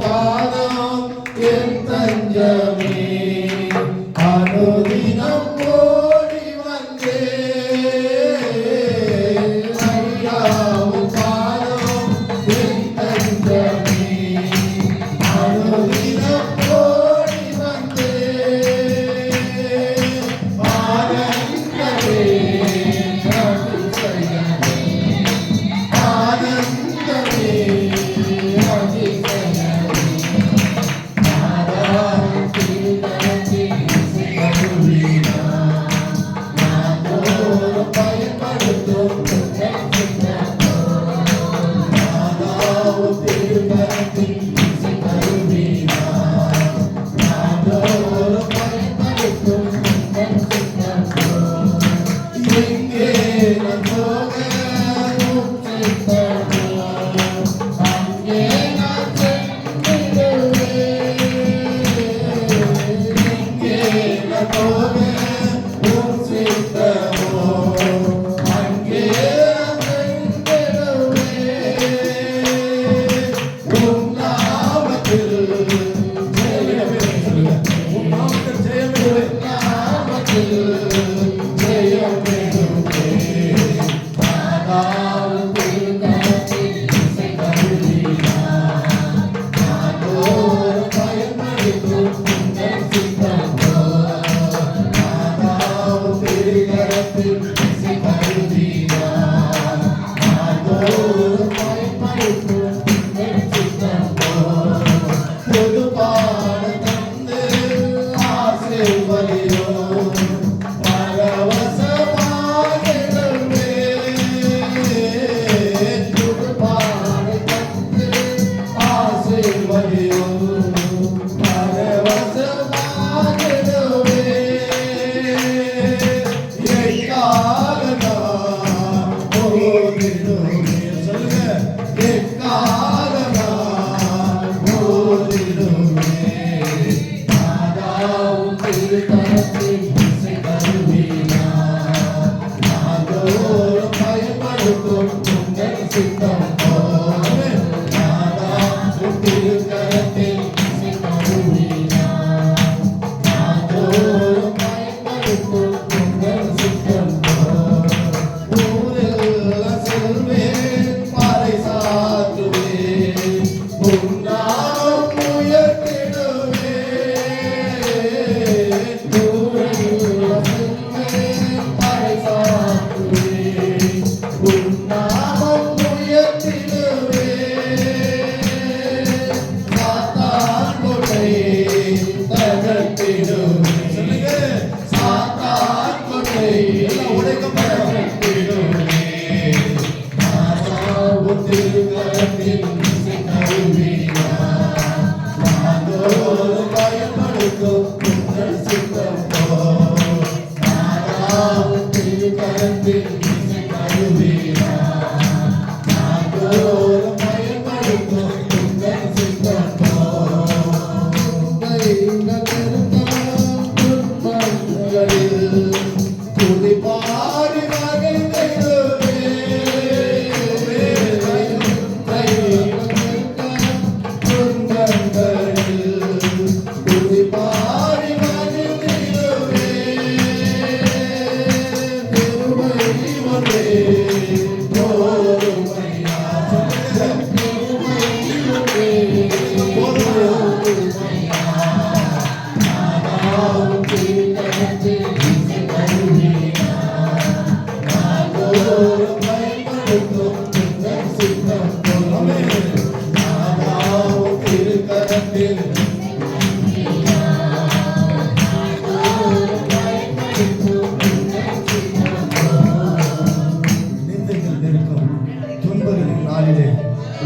பாதம் என் தஞ்சமே அனுதினம் ஓடி வந்தே ஐயாவும் பாதம் என் தஞ்சமே அனுதினம் ஓடி வந்தே ஆனந்தமே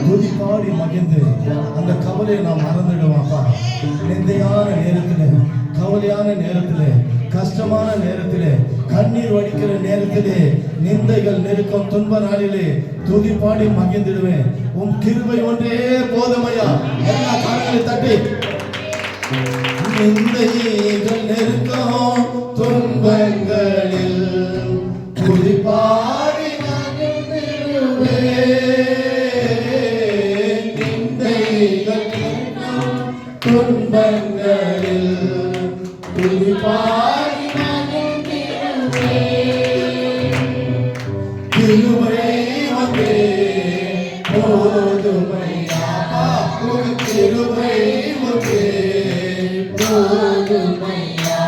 துதிப்பாடி மகிழ்ந்து அந்த கவலையை நாம் மறந்துடுவோம்ப்பா. நிந்தையான நேரத்தில், கவலையான நேரத்தில், கஷ்டமான நேரத்தில், கண்ணீர் வடிக்கிற நேரத்திலே, நிந்தைகள் நெருக்கம் துன்ப நாளிலே துதிப்பாடி மகிழ்ந்துடுவேன். உன் கிருபை ஒன்றே போதுமையா. எல்லா காரணங்களை தட்டி நிந்தைகள் நெருக்கம் துன்பங்களில் துதிப்பாடி மகிழ்ந்திடுவேன். நிந்தைகள் போதுமையா உன் கிருபை ஒன்றே போதுமையா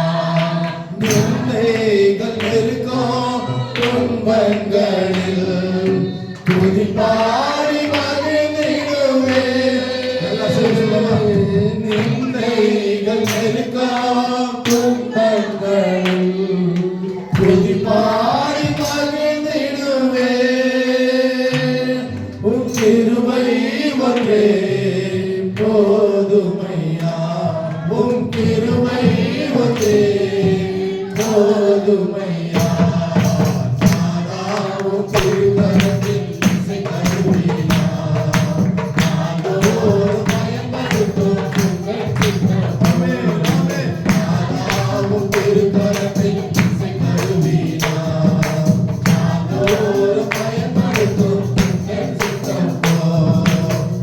நிந்தைகள் இருக்கும் துன்பங்களில் துதி பாடி மகிழ்ந்திடுவே எல்லாம் சொல்லுமா நிந்தைகள் இருக்கும் துன்பங்களில் துதி பாடி மகிழ்ந்திடுவே உன் கிருபை ஒன்றே போதுமையா உன் கிருபை ஒன்றே போதுமையா நாதா உன் திருக்கரத்தில் இசை கருவினா நாதோர் பயன்படுத்தும் உங்கள் சித்தமே நாதா உன் திருக்கரத்தில் இசை கருவினா நாதோர் பயன்படுத்தும் உங்கள் சித்தமோ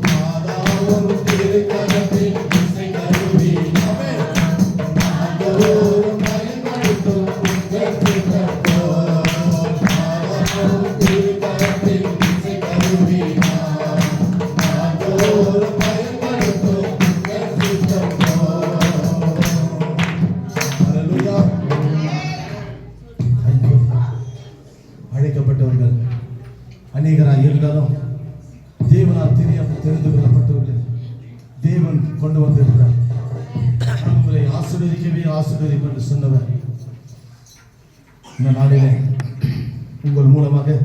நாதா உன் திருக்கரத்தில் இசை கருவினா நாதோர் பயன்படுத்தும் உங்கள் சித்தமோ நாதா உன் திருக்கரத்தில் இசை கருவினா நாதோர் பயன்படுத்தும் உங்கள் சித்தமோ ஹalleluya அழைக்கப்பட்டவர்கள் அநேகராய் இருந்தாலும் தேவனால் தெரிந்து கொள்ளப்பட்டவர்கள் தேவன் கொண்டு வந்திருக்கிறார் நான் உங்களை ஆசீர்வதிக்கவே ஆசீர்வதிப்பேன் என்று சொன்னவர் இந்த நாளிலே உங்கள் மூலமாக